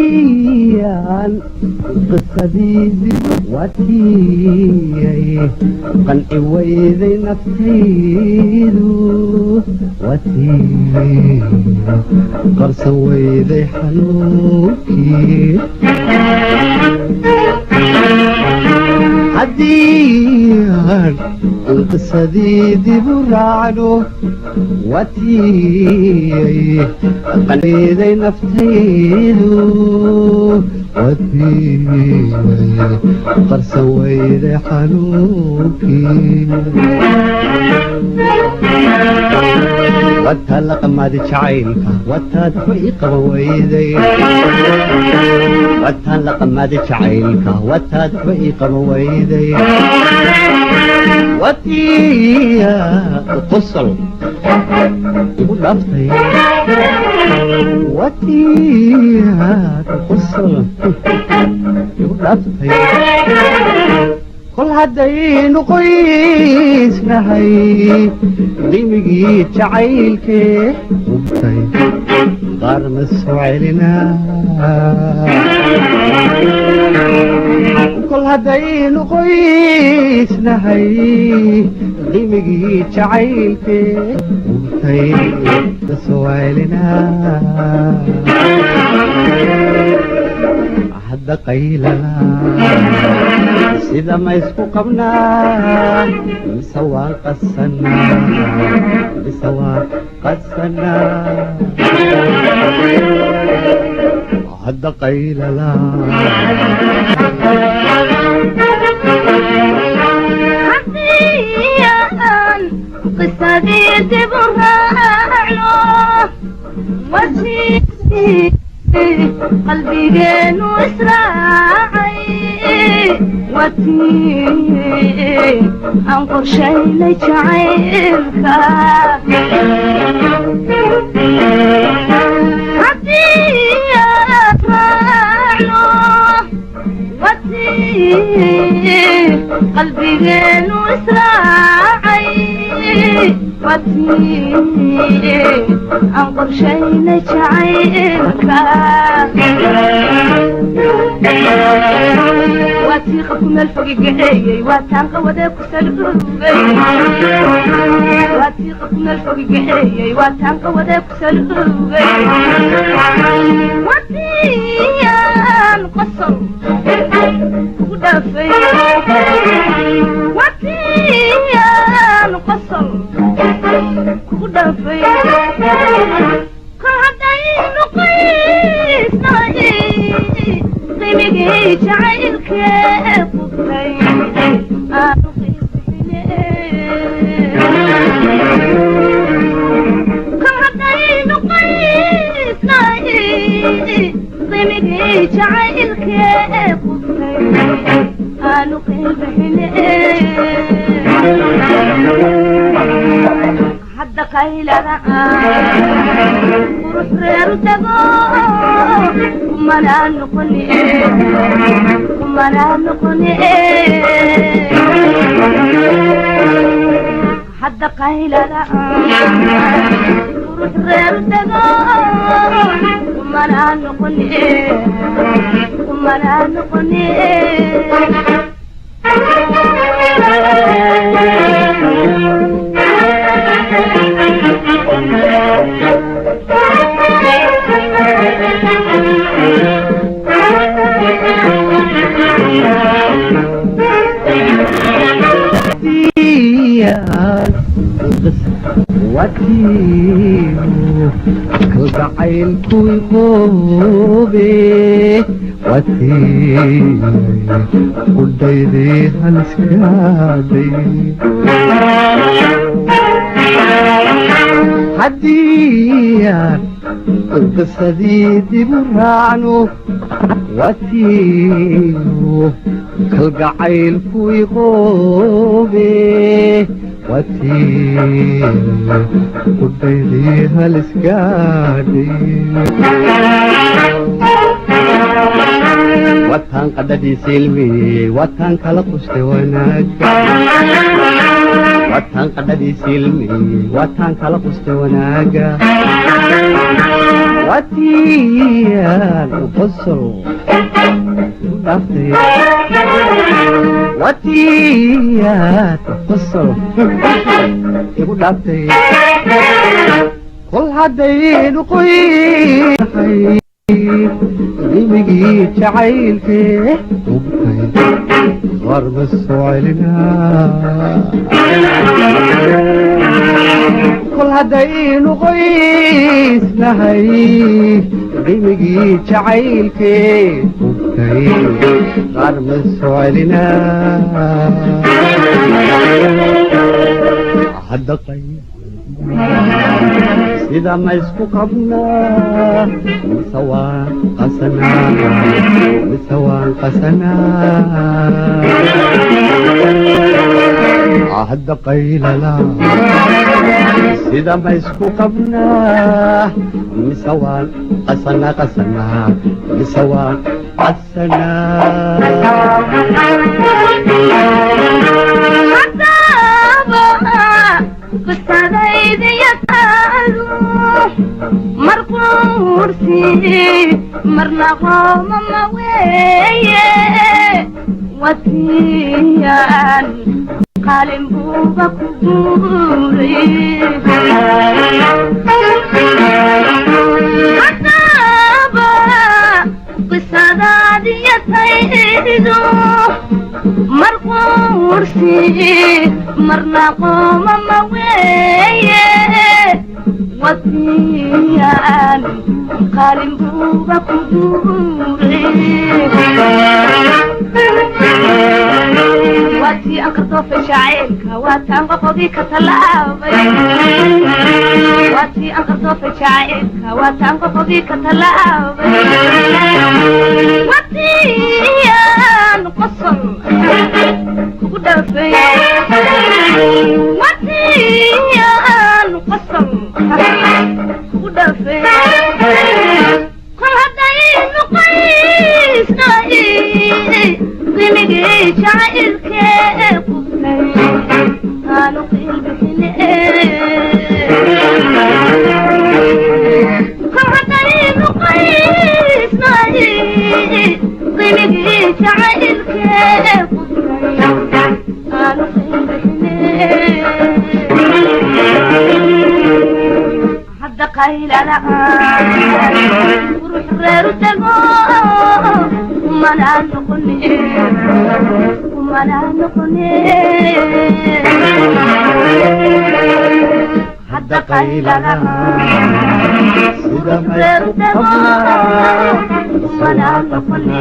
عديان قصدي واتي قنعي ويذي نفتيدو واتي قرص ويذي حنوكي عديان قصدي برعلو واتي قنعي ويذي نفتيدو واتي قرص ويذي حنوكي واتهلق ما دي شعيلك واتهدفيق ويذي واتهلق ما دي شعيلك واتهدفيق ويذي واتي القصر يقول لفتي واتي القصر يقول لفتي كل هدين قيس نهي ديمجي تعيلك وبتي غرم السوعلنا كل هدين قيس نهي ديمجي تعيلك وبتي السوعلنا حد قيلنا إذا ما يسقو قبنا بسوا قسنا بسوا قسنا حد قيل لا حسيان قصدي تبرها أعلو وسيسي قلبي جن واسرعي واتي انقر شي لجعيلك عدي اسمعلو واتي قلبي جن واسرعي واتي انقر شي لجعيلك واتي خفم الفقيقي واتان قودك سلوغي واتي خفم الفقيقي واتان قودك سلوغي واتي القصر ودفي واتي القصر ودفي كهدين قيس نايي قيمي جعلك فضي أنا كهدين قيس نايي قيمي جعلك فضي أنا قلبي حد قيل وروح رتبو وما لا نقني وما لا نقني حد قيل وروح رتبو وما لا نقني وما لا نقني واتيو كل عيلكو يقوبي واتيو كل دايري هالسكادي حديان قصدي برانو واتيو كل عيلكو يقوبي واتيو كل دايري هالسكادي واتان قددي سلمي واتان كلا قشت وناك wataan qadhadii silmiyey wataan kala qusta wanaaga watiyaan qosol dhaftay watiyaan qosol igu dhaftay kol haddaynu qoyahay nimigii jacaylkee hubkay war ma soo celinaa kol haddaynu qoysnahay nimigii jacaylkee hubkay war ma soo celinaa hadda sida ma isku qabnaa mise waan qasanaa hadda qaylala sida ma isku qabnaa mise waan qasanaa mise waan qasanaa qistadayda yataadu marquursi marna qoomama weeye watiyaan qaalin buuba ku guuray hadaba qistadaadi yataydu marquursi marna qoomama weeye watiyaan qaalin buuba ku guuray watii aan kartoofay jacaylka waataan qoqodii ka tallaabay watii aan kartoofay jacaylka waataan qoqodii ka tallaabay watiyaan qosol kugu dhaafay watiyaan qosol kugu dhaafay kol haddaynu qoysnahay nimigii jacaylkee qubtay aanu qiilbixine kol haddaynu qoysnahay nimigii jacaylkee qubtay aanu qiilbixine hadda qaylala qurux reeru dego manaa noqone hadda qaylala sida ma isku qabnaa manaa noqone